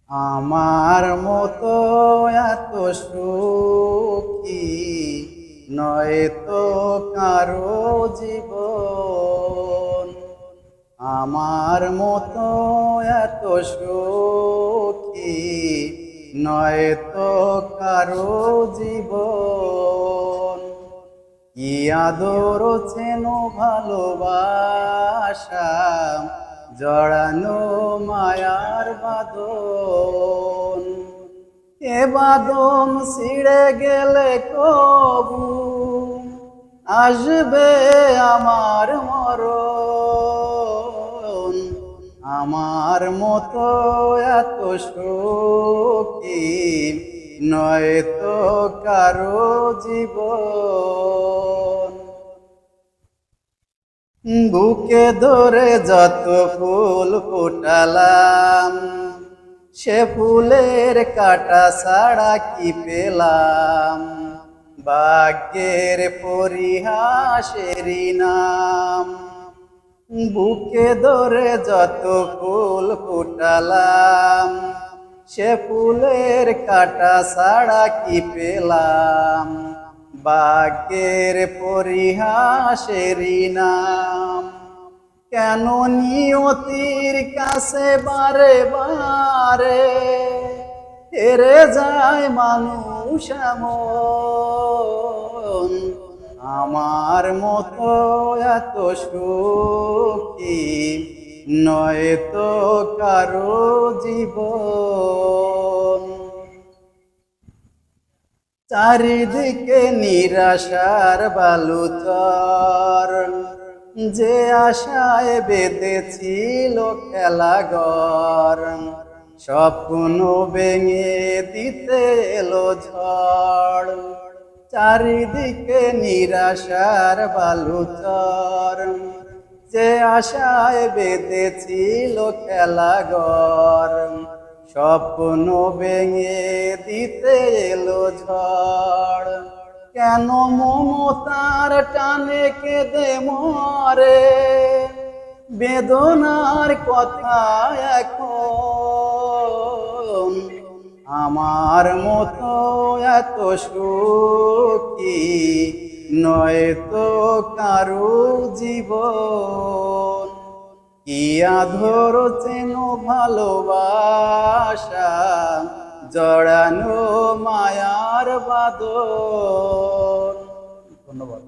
আমার মতো এত সুখী নয় তো কারো জীবন। আমার মতো এত সুখী নয় তো কারো জীবন। কি আদর চেনো ভালোবাসা জড়ানো মায়ার বাঁধন। এ বাঁধন ছিঁড়ে গেলে কবু আসবে আমার মরণ। আমার মতো এত সুখী নয় তো কারো জীবন। বুকে ধরে যত ফুল ফোটালাম সে ফুলের কাটা ছাড়া কি পেলাম। ভাগ্যের পরিহাসেরই নাম। বুকে ধরে যত ফুল ফোটালাম সে ফুলের কাটা ছাড়া কি পেলাম। ভাগ্যের পরিহাসেরই নাম। কেন নিয়তির কাছে বারে বারে হেরে যায় মানুষ এমন। আমার মতো এত সুখী নয় তো কারো জীবন। চারিদিকে নিরাশার বালুচর, যে আশায় বেঁধেছিল খেলাঘর স্বপ্ন ভেঙে দিতে এলো ঝড়। চারিদিকে নিরাশার বালুচর, যে আশায় বেঁধেছিল খেলাঘর স্বপ্ন ভেঙে দিতে এলো ঝড়। কেন মমতার টানে কেঁদে মরে বেদনার কথা এখন। আমার মতো এত সুখী নয় তো কারো জীবন। কি আদর চেনো ভালোবাসা জড়ানো মায়ার বাঁধন। ধন্যবাদ।